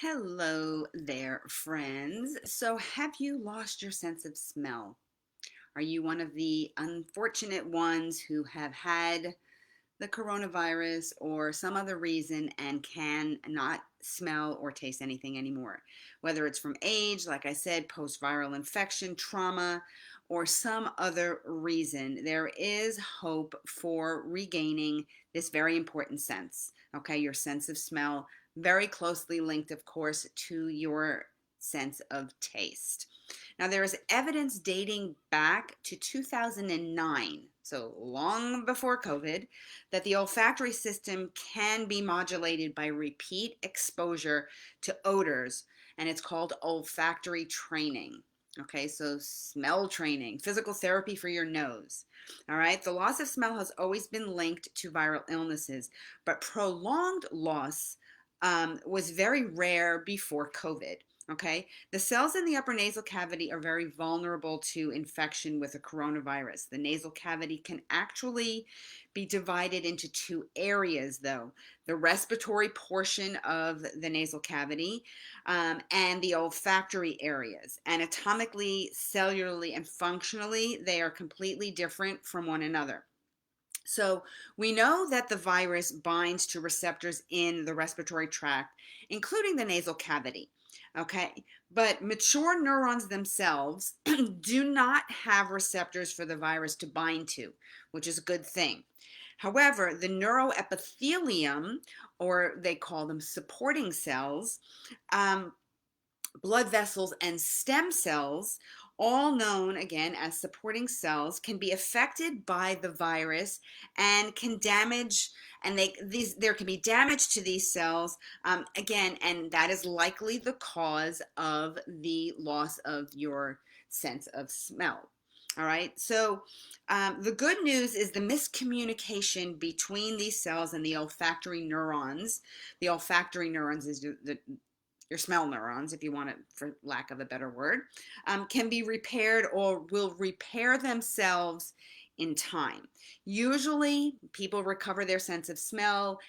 Hello there, friends. So, have you lost your sense of smell? Are you one of the unfortunate ones who have had the coronavirus or some other reason and can not smell or taste anything anymore? Whether it's from age, like I said, post viral infection, trauma, or some other reason, there is hope for regaining this very important sense. Okay, your sense of smell, very closely linked, of course, to your sense of taste. Now, there is evidence dating back to 2009, so long before COVID, that the olfactory system can be modulated by repeat exposure to odors, and it's called olfactory training. Okay, so smell training, physical therapy for your nose. All right, the loss of smell has always been linked to viral illnesses, but prolonged loss was very rare before COVID. Okay, the cells in the upper nasal cavity are very vulnerable to infection with a coronavirus. The nasal cavity can actually be divided into two areas, though: the respiratory portion of the nasal cavity and the olfactory areas. Anatomically, cellularly, and functionally, they are completely different from one another. So we know that the virus binds to receptors in the respiratory tract, including the nasal cavity. Okay, but mature neurons themselves do not have receptors for the virus to bind to, which is a good thing. However, the neuroepithelium, or they call them supporting cells, um, blood vessels, and stem cells, all known again as supporting cells, can be affected by the virus and can damage, and there can be damage to these cells, again, and that is likely the cause of the loss of your sense of smell. All right, so the good news is the miscommunication between these cells and the olfactory neurons. The olfactory neurons is your smell neurons, if you want it, for lack of a better word, can be repaired or will repair themselves in time. Usually, people recover their sense of smell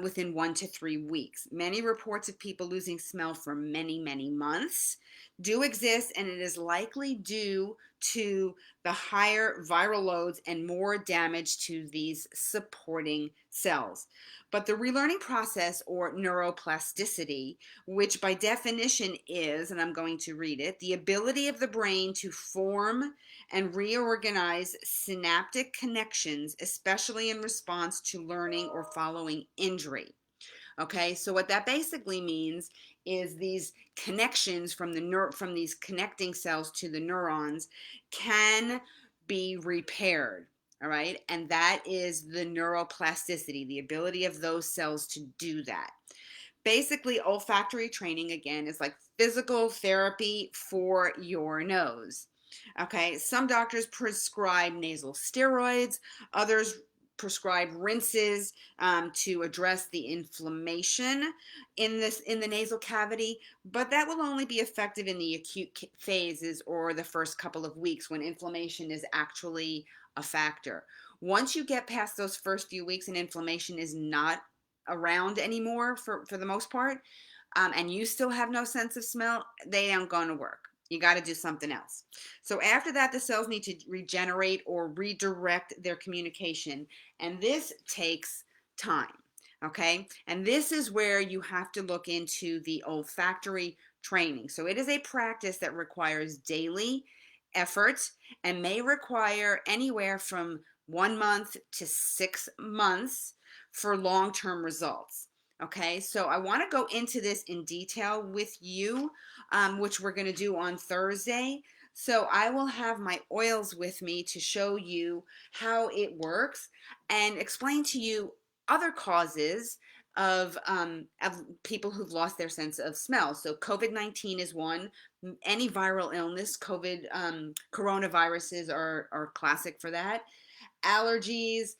within 1 to 3 weeks. Many reports of people losing smell for many, many months do exist, and it is likely due to the higher viral loads and more damage to these supporting cells. But the relearning process, or neuroplasticity, which by definition is, and I'm going to read it, the ability of the brain to form and reorganize synaptic connections, especially in response to learning or following injury. Okay, so what that basically means is these connections from from these connecting cells to the neurons can be repaired. All right, and that is the neuroplasticity, the ability of those cells to do that. Basically, olfactory training, again, is like physical therapy for your nose. Okay, some doctors prescribe nasal steroids, others prescribe rinses to address the inflammation in the nasal cavity, but that will only be effective in the acute phases or the first couple of weeks when inflammation is actually a factor. Once you get past those first few weeks and inflammation is not around anymore for the most part, and you still have no sense of smell, they aren't going to work. You got to do something else. So after that, the cells need to regenerate or redirect their communication, and this takes time. Okay, and this is where you have to look into the olfactory training. So it is a practice that requires daily effort and may require anywhere from 1 month to 6 months for long-term results. Okay, so I want to go into this in detail with you, which we're going to do on Thursday. So I will have my oils with me to show you how it works and explain to you other causes of people who've lost their sense of smell. So COVID-19 is one. Any viral illness, coronaviruses are classic for that. Allergies,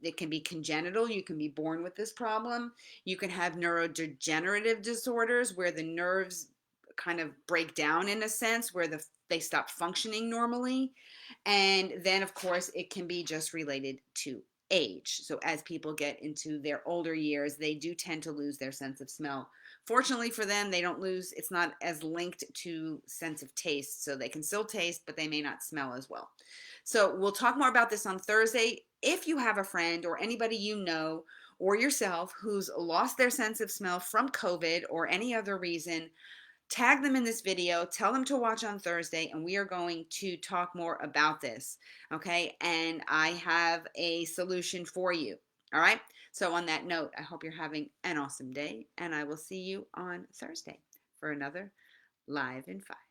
it can be congenital. You can be born with this problem. You can have neurodegenerative disorders where the nerves kind of break down in a sense, where they stop functioning normally. And then, of course, it can be just related to age. So as people get into their older years, they do tend to lose their sense of smell. Fortunately for them, they don't lose, it's not as linked to sense of taste. So they can still taste, but they may not smell as well. So we'll talk more about this on Thursday. If you have a friend or anybody you know or yourself who's lost their sense of smell from COVID or any other reason, tag them in this video, tell them to watch on Thursday, and we are going to talk more about this. Okay. And I have a solution for you. All right. So, on that note, I hope you're having an awesome day, and I will see you on Thursday for another Live in 5.